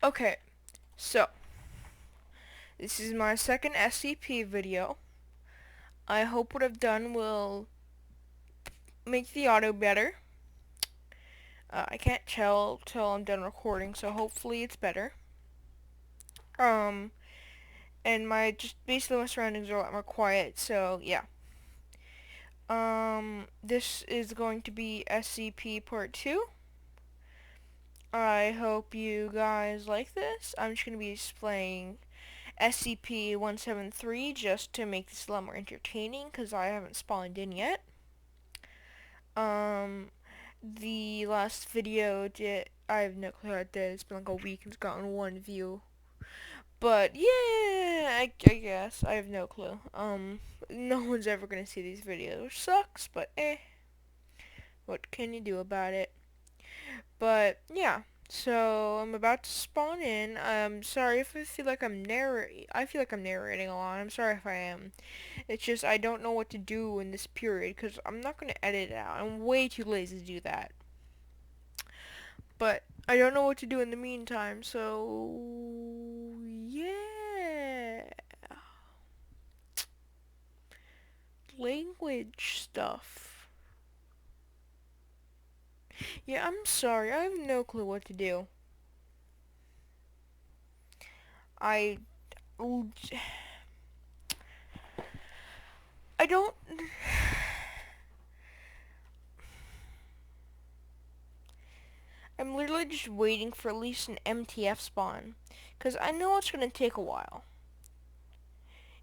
Okay, so this is my second SCP video. I hope what I've done will make the audio better. I can't tell till I'm done recording, so hopefully it's better. And just basically my surroundings are a lot more quiet, so yeah. This is going to be SCP Part 2. I hope you guys like this. I'm just going to be displaying SCP-173 just to make this a lot more entertaining because I haven't spawned in yet. The last video I have no clue how it did. It's been like a week and it's gotten 1 view. But yeah, I guess I have no clue. No one's ever gonna see these videos, which sucks, but what can you do about it? But yeah. So I'm about to spawn in. I'm sorry if I feel like I'm narrating. I feel like I'm narrating a lot. I'm sorry if I am. It's just I don't know what to do in this period because I'm not gonna edit it out. I'm way too lazy to do that. But I don't know what to do in the meantime. So yeah, language stuff. Yeah, I'm sorry. I have no clue what to do. I don't... I'm literally just waiting for at least an MTF spawn. Because I know it's going to take a while.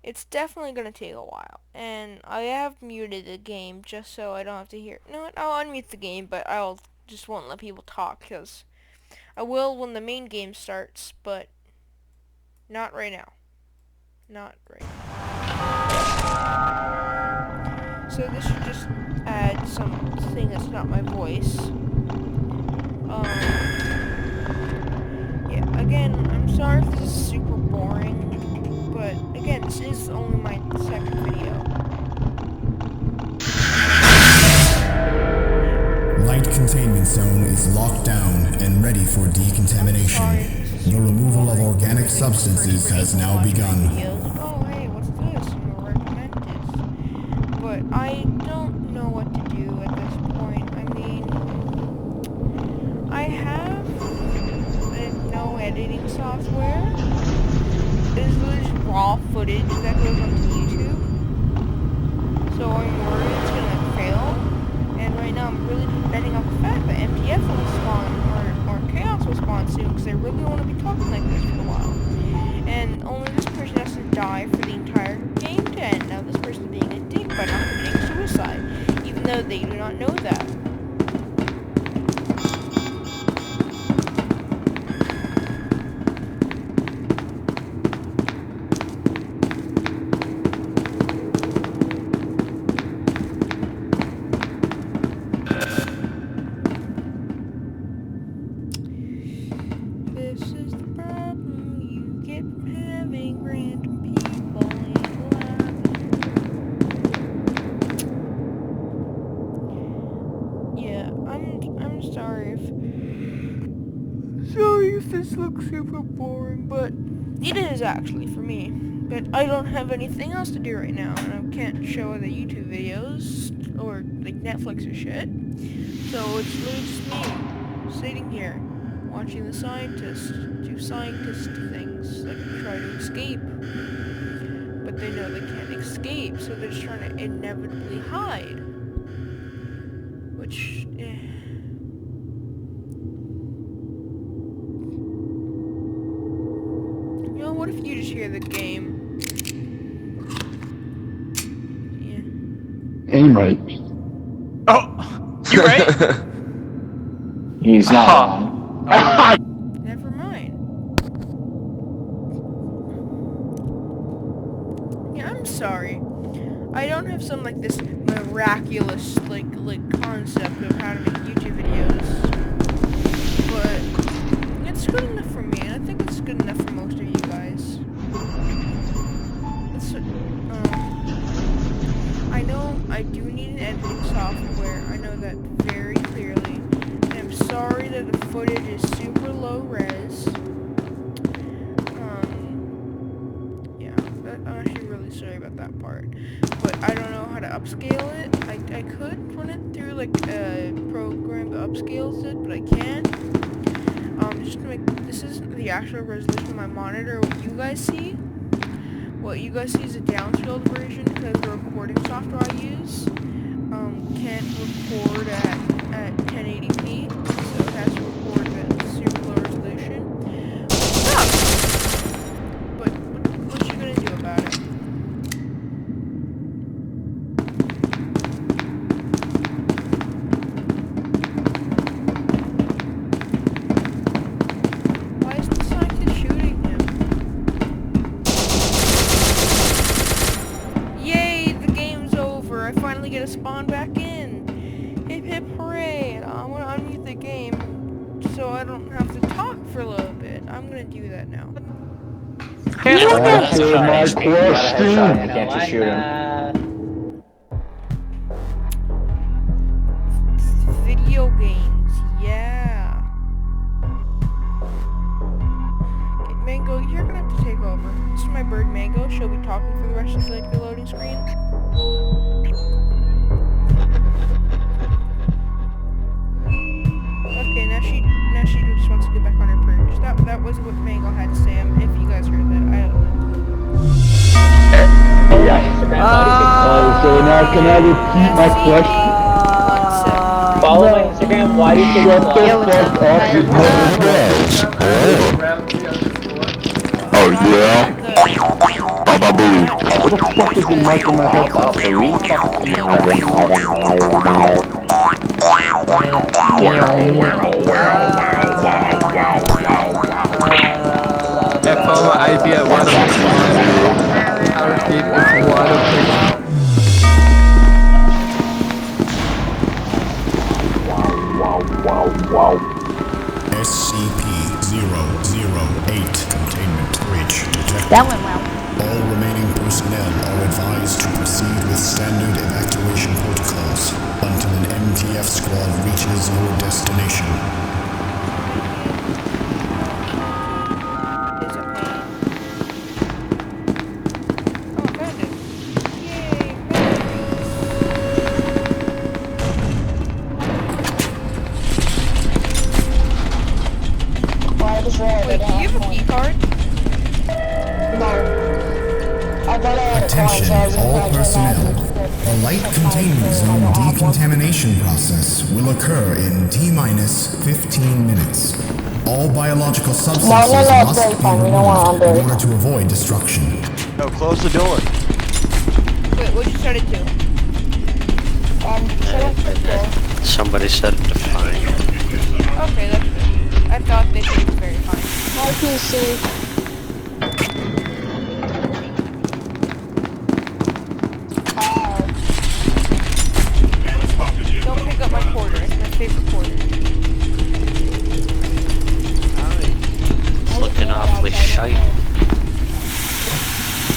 It's definitely going to take a while. And I have muted the game just so I don't have to hear... No, I'll unmute the game, but I'll just won't let people talk. Because I will when the main game starts, but not right now. Not right now. So this should just add something that's not my voice. Yeah, again, I'm sorry if this is super boring, but again, this is only my second video. Light containment zone is locked down and ready for decontamination. The removal of organic substances has now begun. Oh, hey, what's this? More recommended. But I don't know what to do at this point. I mean, I have no editing software. It's literally just raw footage that goes onto YouTube. So I'm worried it's gonna fail. And right now I'm really just betting on the fact that MTF will spawn or Chaos will spawn soon because they really want to be talking like this for a while. And only this person has to die for the entire game to end. Now this person's being a dick by not committing suicide, even though they do not know that. This is the problem you get from having random people in life. Yeah, I'm sorry if this looks super boring, but it is actually for me. But I don't have anything else to do right now, and I can't show other YouTube videos or like Netflix or shit. So it's really just me sitting here watching the scientists do scientist things, like try to escape. But they know they can't escape, so they're just trying to inevitably hide. Which, You know, what if you just hear the game? Yeah. Aim right. Oh! You right? He's not wrong. Never mind. Yeah, I'm sorry. I don't have some like this miraculous like concept of how to make YouTube videos, but it's good enough for me, and I think it's good enough for most of you guys. I know I do need an editing software. I know that very clearly. And I'm sorry that the footage is super low res. sorry about that part. But I don't know how to upscale it. I could run it through like a program that upscales it, but I can't. Just to make, this isn't the actual resolution of my monitor. What you guys see is a downscaled version because the recording software I use can't record at 1080p, so it has to record at super low resolution. But what you gonna do about it? Why is the scientist shooting him? Yay, the game's over. I finally get to spawn back in. Hip hip hooray. I'm gonna unmute the game so I don't have to talk for a little bit. I'm gonna do that now. Answer my question. Can't you shoot him? Video games, yeah. Okay, Mango, you're gonna have to take over. This is my bird Mango. She'll be talking for the rest of the loading screen. Okay, now she just wants to get back on her perch. That was what Mango had to say. If you guys heard that, I don't know. So now can I repeat my question? Follow my Instagram. Why do you think Shut the fuck up, you Oh yeah? Baba Boo. What the fuck is the mic in my head? Follow IP at one of our feed is one of SCP-008 containment breach detected. That went well. All remaining personnel are advised to proceed with standard evacuation protocols until an MTF squad reaches your destination. Wait, do you have a key card? Attention, all personnel. The light containment zone decontamination process will occur in T-minus 15 minutes. All biological substances must be removed in order to avoid destruction. No, close the door. Wait, what'd you set it to? Somebody set it to fine. Okay, that's good. I thought they said it was very fine. My PC. Don't pick up my quarter. It's my favorite quarter. It's looking awfully shite.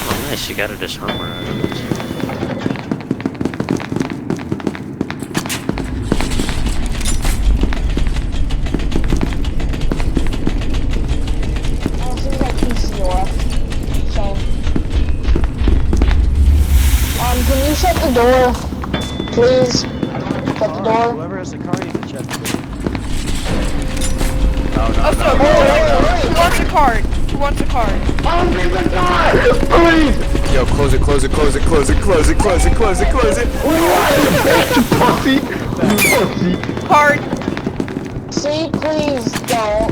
Oh nice, you got a disarmor out of it. Can you shut the door? Please. Shut the door. Whoever has the car, you can check the door. Who wants a card? Who wants a card? Yo, close it. Pussy. Card. See, please don't.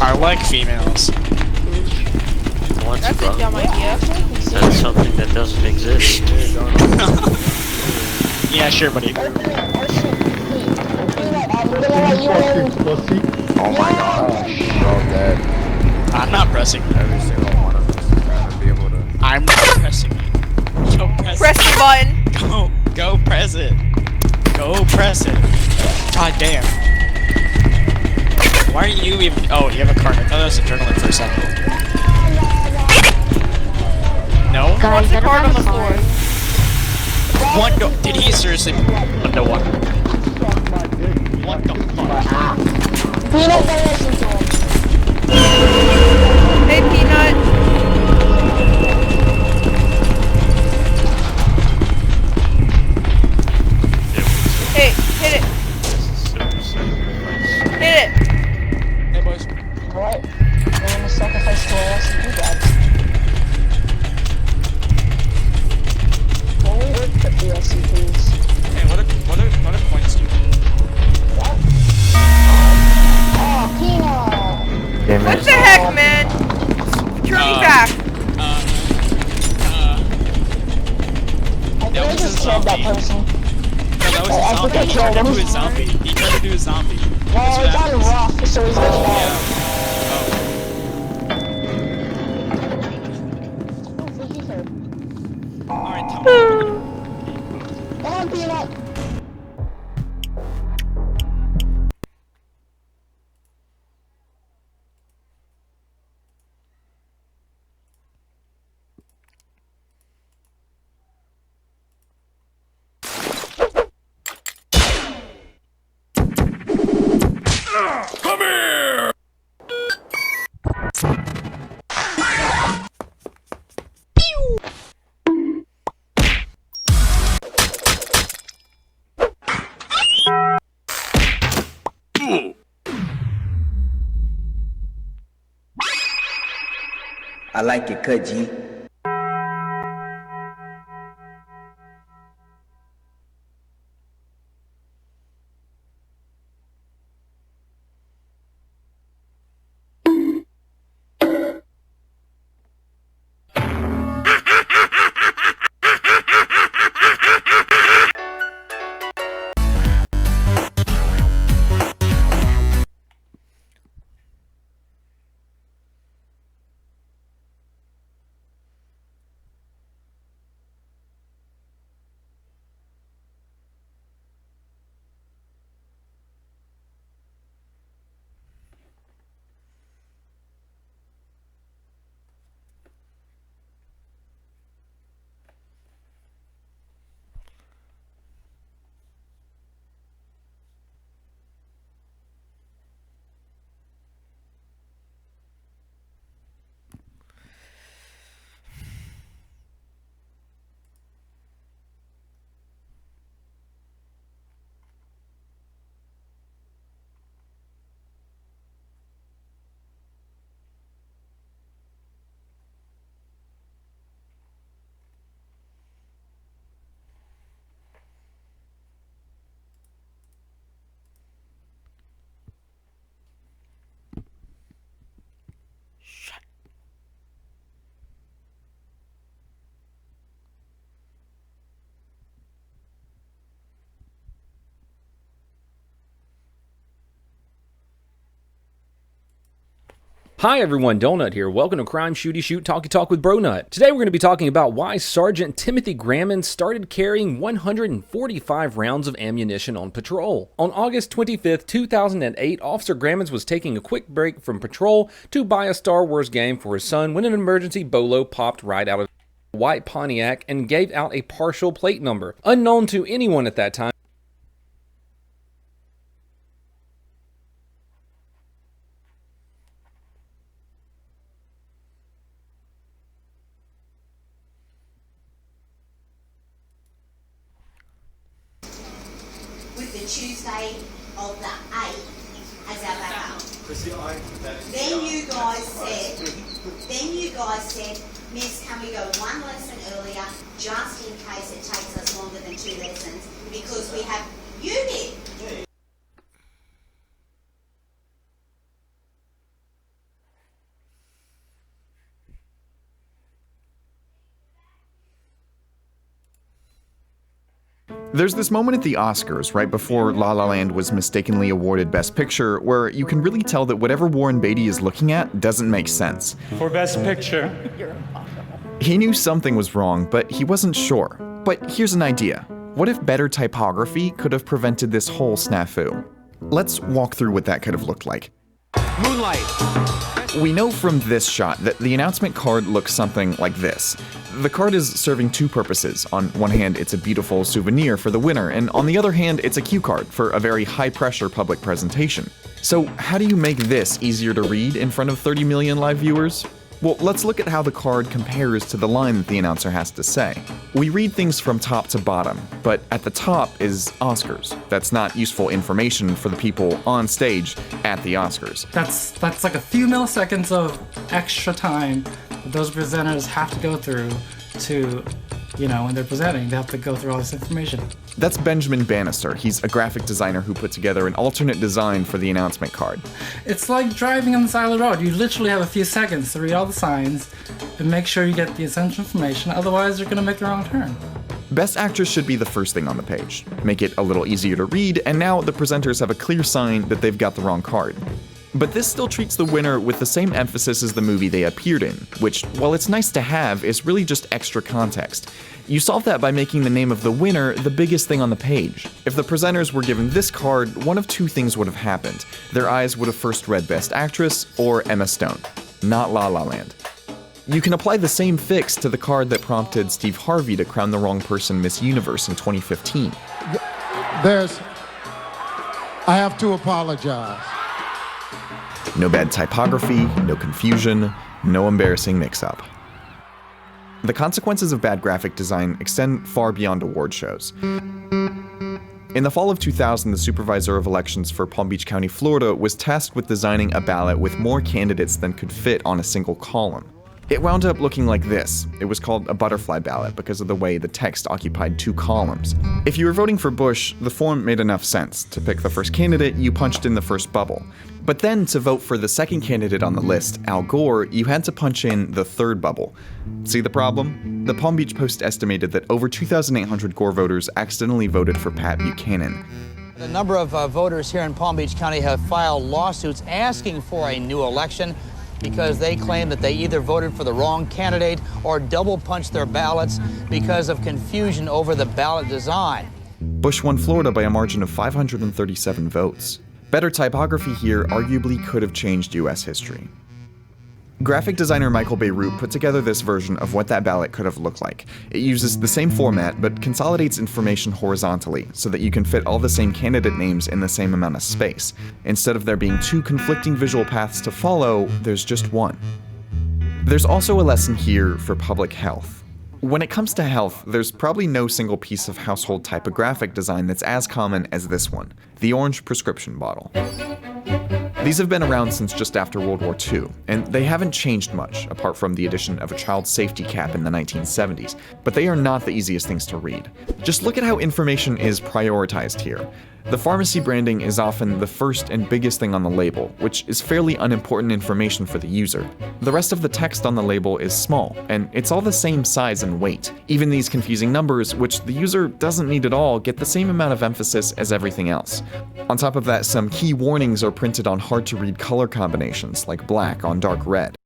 I like females. Once That's a above, dumb idea. that's something that doesn't exist. Yeah, sure, buddy. I'm gonna let you in. Pussy. Oh my gosh. Okay. I'm not pressing. Every single one of us is gonna be able to. I'm not pressing it. Go press Press the button. Go press it. Go press it. God damn. Why are you even? Oh, you have a card. I thought that was adrenaline for a second. No? What's the card on the floor? What? No, did he seriously? What the what? What the fuck? Peanut butter and Hey, Peanut. damn What it. the heck, man? Turn me back. I think I just killed that person. No, that was a I zombie. think I He turned killed into him. a zombie. He turned into a zombie. Well, he got rough, so he's gonna die. Alright, tell me what we're gonna... Come on, Peanut. I like it, cut G. Hi everyone, Donut here. Welcome to Crime Shooty Shoot Talky Talk with Bronut. Today we're going to be talking about why Sergeant Timothy Grammond started carrying 145 rounds of ammunition on patrol. On August 25th, 2008, Officer Grammond was taking a quick break from patrol to buy a Star Wars game for his son when an emergency bolo popped right out of a white Pontiac and gave out a partial plate number. Unknown to anyone at that time, with the Tuesday of the 8th as our backup. Then you guys said, Miss, can we go one lesson earlier just in case it takes us longer than 2 lessons because we have you did. There's this moment at the Oscars, right before La La Land was mistakenly awarded Best Picture, where you can really tell that whatever Warren Beatty is looking at doesn't make sense. For Best Picture. He knew something was wrong, but he wasn't sure. But here's an idea. What if better typography could have prevented this whole snafu? Let's walk through what that could have looked like. Moonlight! We know from this shot that the announcement card looks something like this. The card is serving 2 purposes. On one hand, it's a beautiful souvenir for the winner, and on the other hand, it's a cue card for a very high-pressure public presentation. So how do you make this easier to read in front of 30 million live viewers? Well, let's look at how the card compares to the line that the announcer has to say. We read things from top to bottom, but at the top is Oscars. That's not useful information for the people on stage at the Oscars. That's like a few milliseconds of extra time that those presenters have to go through to you know, when they're presenting, they have to go through all this information. That's Benjamin Bannister. He's a graphic designer who put together an alternate design for the announcement card. It's like driving on the side of the road. You literally have a few seconds to read all the signs and make sure you get the essential information, otherwise you're going to make the wrong turn. Best Actress should be the first thing on the page. Make it a little easier to read, and now the presenters have a clear sign that they've got the wrong card. But this still treats the winner with the same emphasis as the movie they appeared in, which, while it's nice to have, is really just extra context. You solve that by making the name of the winner the biggest thing on the page. If the presenters were given this card, one of two things would have happened. Their eyes would have first read Best Actress or Emma Stone, not La La Land. You can apply the same fix to the card that prompted Steve Harvey to crown the wrong person Miss Universe in 2015. I have to apologize. No bad typography, no confusion, no embarrassing mix-up. The consequences of bad graphic design extend far beyond award shows. In the fall of 2000, the supervisor of elections for Palm Beach County, Florida, was tasked with designing a ballot with more candidates than could fit on a single column. It wound up looking like this. It was called a butterfly ballot because of the way the text occupied 2 columns. If you were voting for Bush, the form made enough sense. To pick the first candidate, you punched in the first bubble. But then to vote for the second candidate on the list, Al Gore, you had to punch in the third bubble. See the problem? The Palm Beach Post estimated that over 2,800 Gore voters accidentally voted for Pat Buchanan. A number of voters here in Palm Beach County have filed lawsuits asking for a new election because they claim that they either voted for the wrong candidate or double punched their ballots because of confusion over the ballot design. Bush won Florida by a margin of 537 votes. Better typography here arguably could have changed U.S. history. Graphic designer Michael Beirut put together this version of what that ballot could have looked like. It uses the same format, but consolidates information horizontally so that you can fit all the same candidate names in the same amount of space. Instead of there being 2 conflicting visual paths to follow, there's just one. There's also a lesson here for public health. When it comes to health, there's probably no single piece of household typographic design that's as common as this one, the orange prescription bottle. These have been around since just after World War II, and they haven't changed much, apart from the addition of a child safety cap in the 1970s, but they are not the easiest things to read. Just look at how information is prioritized here. The pharmacy branding is often the first and biggest thing on the label, which is fairly unimportant information for the user. The rest of the text on the label is small, and it's all the same size and weight. Even these confusing numbers, which the user doesn't need at all, get the same amount of emphasis as everything else. On top of that, some key warnings are printed on hard-to-read color combinations, like black on dark red.